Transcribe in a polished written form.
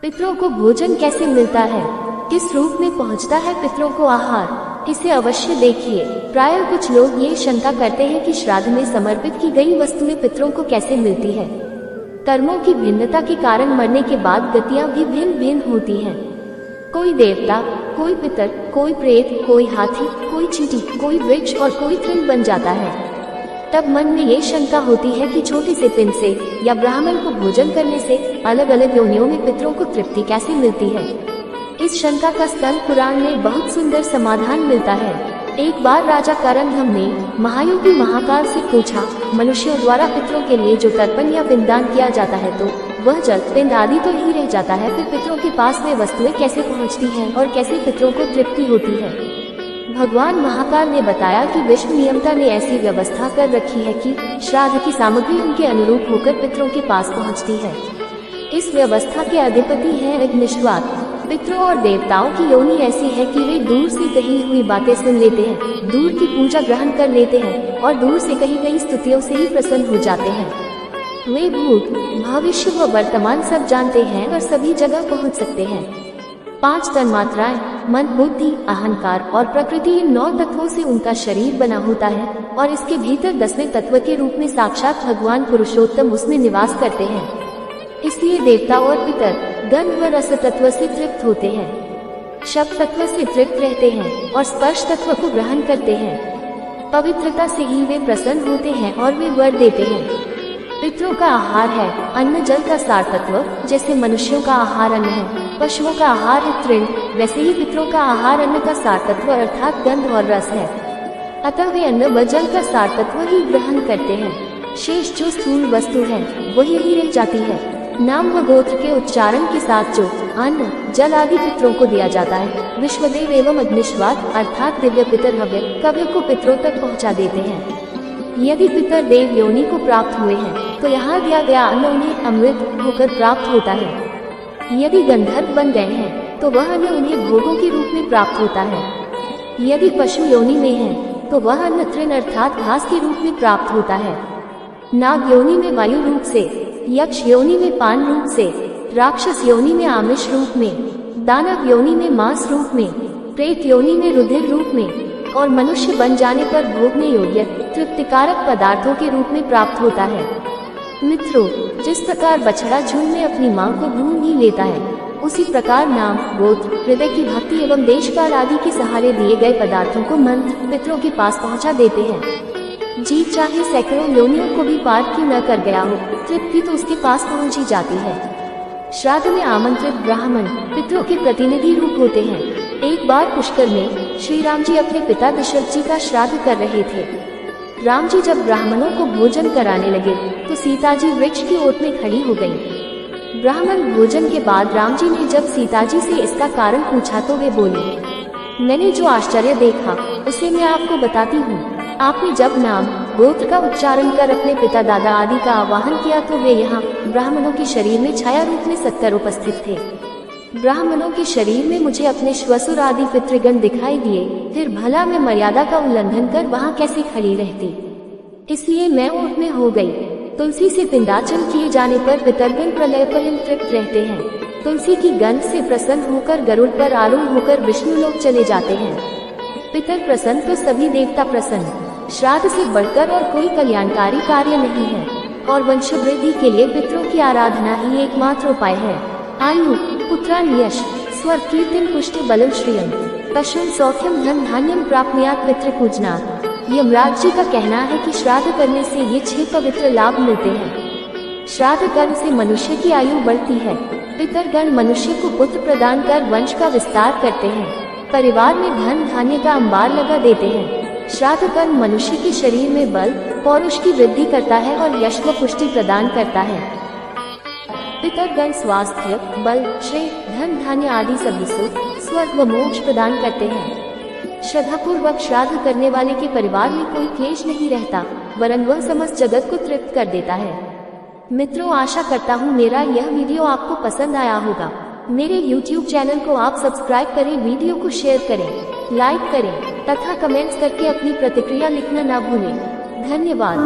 पितरों को भोजन कैसे मिलता है, किस रूप में पहुंचता है पितरों को आहार, इसे अवश्य देखिए। प्रायः कुछ लोग ये शंका करते हैं कि श्राद्ध में समर्पित की गई वस्तुएं पितरों को कैसे मिलती है। कर्मों की भिन्नता के कारण मरने के बाद गतियां भी भिन्न भिन्न होती हैं। कोई देवता, कोई पितर, कोई प्रेत, कोई हाथी, कोई चींटी, कोई वृक्ष और कोई तृण बन जाता है। तब मन में ये शंका होती है कि छोटे से पिंड से या ब्राह्मण को भोजन करने से अलग अलग योनियों में पितरों को तृप्ति कैसे मिलती है। इस शंका का स्कंद पुराण में बहुत सुंदर समाधान मिलता है। एक बार राजा करंधम ने महायोगी महाकाल से पूछा, मनुष्यों द्वारा पितरों के लिए जो तर्पण या पिंडदान किया जाता है तो वह जल पिंड आदि तो ही रह जाता है, फिर पितरों के पास वे वस्तुएं कैसे पहुंचती हैं और कैसे पितरों को तृप्ति होती है। भगवान महाकाल ने बताया कि विष्णु नियमता ने ऐसी व्यवस्था कर रखी है कि श्राद्ध की सामग्री उनके अनुरूप होकर पितरों के पास पहुंचती है। इस व्यवस्था के अधिपति हैं अग्निश्वात। पितरों और देवताओं की योनि ऐसी है कि वे दूर से कही हुई बातें सुन लेते हैं, दूर की पूजा ग्रहण कर लेते हैं और दूर से कही गई स्तुतियों से ही प्रसन्न हो जाते हैं। वे भूत, भविष्य व वर्तमान सब जानते हैं और सभी जगह पहुंच सकते हैं। 5 तन्मात्राएं, मन, बुद्धि, अहंकार और प्रकृति, इन 9 तत्वों से उनका शरीर बना होता है और इसके भीतर 10वें तत्व के रूप में साक्षात भगवान पुरुषोत्तम उसमें निवास करते हैं। इसलिए देवता और पितर गंध व रस तत्व से तृप्त होते हैं, शब्द तत्व से तृप्त रहते हैं और स्पर्श तत्व को ग्रहण करते हैं। पवित्रता से ही वे प्रसन्न होते हैं और वे वर देते हैं। पितरों का आहार है अन्न जल का सार तत्व। जैसे मनुष्यों का आहार अन्न है, पशुओं का आहार है तृण, वैसे ही पितरों का आहार अन्न का सार तत्व अर्थात गंध और रस है। अतः वे अन्न व जल का सार तत्व ही ग्रहण करते हैं। शेष जो स्थूल वस्तु है वही ही रह जाती है। नाम व गोत्र के उच्चारण के साथ जो अन्न जल आदि पितरों को दिया जाता है, विश्वदेव एवं अग्निश्वात अर्थात दिव्य पितर हव्य कव्य को पितरों तक पहुंचा देते हैं। यदि पितर देव योनि को प्राप्त हुए हैं तो यहाँ दिया गया अन्न उन्हें अमृत होकर प्राप्त होता है। यदि गंधर्व बन गए हैं तो वह अन्न उन्हें भोगों के रूप में प्राप्त होता है। यदि पशु योनि में है तो वह अन्न तृण अर्थात घास के रूप में प्राप्त होता है। नाग योनि में वायु रूप से, यक्ष योनि में पान रूप से, राक्षस योनि में आमिष रूप में, दानव योनि में मांस रूप में, प्रेत योनि में रुधिर रूप में और मनुष्य बन जाने पर भोगने योग्य तृप्तिकारक पदार्थों के रूप में प्राप्त होता है। मित्रों, जिस प्रकार बछड़ा झुंड में अपनी मां को ढूंढ ही लेता है, उसी प्रकार नाम, गोत्र, हृदय की भक्ति एवं देश काल आदि के सहारे दिए गए पदार्थों को मंत्र पितरों के पास पहुंचा देते हैं। जीव चाहे सैकड़ों योनियों को भी पार क्यों न कर गया हो, तृप्ति तो उसके पास पहुंच ही जाती है। श्राद्ध में आमंत्रित ब्राह्मण पितरों के प्रतिनिधि रूप होते हैं। एक बार पुष्कर में श्री राम जी अपने पिता दशरथ जी का श्राद्ध कर रहे थे। राम जी जब ब्राह्मणों को भोजन कराने लगे तो सीता जी वृक्ष की ओट में खड़ी हो गयी। ब्राह्मण भोजन के बाद राम जी ने जब सीता जी से इसका कारण पूछा तो वे बोले, मैंने जो आश्चर्य देखा उसे मैं आपको बताती हूँ। आपने जब नाम गोत्र का उच्चारण कर अपने पिता दादा आदि का आवाहन किया तो वे यहाँ ब्राह्मणों के शरीर में छाया रूप में सत्तर उपस्थित थे। ब्राह्मणों के शरीर में मुझे अपने श्वसुर आदि पितृगण दिखाई दिए, फिर भला मैं मर्यादा का उल्लंघन कर वहाँ कैसे खड़ी रहती, इसलिए मैं ओट में हो गई। तुलसी से पिंडाचन किए जाने पर पितरगण प्रलय पर तृप्त रहते हैं। तुलसी की गंध से प्रसन्न होकर गरुड़ पर आरूढ़ होकर विष्णु लोक चले जाते हैं। पितर प्रसन्न तो सभी देवता प्रसन्न। श्राद्ध से बढ़कर और कोई कल्याणकारी कार्य नहीं है और वंश वृद्धि के लिए पितरों की आराधना ही एकमात्र उपाय है। आयु, पुत्रान, यश, स्वर्ग, कीर्तिं, पुष्टि, बलं, श्रियं, पशुं, सौख्यम, धन धान्यम प्राप्नुयात् पितृपूजनात्। यमराज जी का कहना है कि श्राद्ध करने से ये 6 पवित्र लाभ मिलते हैं। श्राद्ध कर्म से मनुष्य की आयु बढ़ती है। पितरगण मनुष्य को पुत्र प्रदान कर वंश का विस्तार करते हैं। परिवार में धन धान्य का अंबार लगा देते हैं। श्राद्ध कर्म मनुष्य के शरीर में बल, पौरुष की वृद्धि करता है और यश व पुष्टि प्रदान करता है। पितरगण स्वास्थ्य, बल, श्रेय, धन धान्य आदि सभी सुख, स्वर्ग व मोक्ष प्रदान करते हैं। श्रद्धा पूर्वक श्राद्ध करने वाले के परिवार में कोई क्लेश नहीं रहता, वरन वह समस्त जगत को तृप्त कर देता है। मित्रों, आशा करता हूँ मेरा यह वीडियो आपको पसंद आया होगा। मेरे YouTube चैनल को आप सब्सक्राइब करें, वीडियो को शेयर करें, लाइक करें तथा कमेंट्स करके अपनी प्रतिक्रिया लिखना न भूलें। धन्यवाद।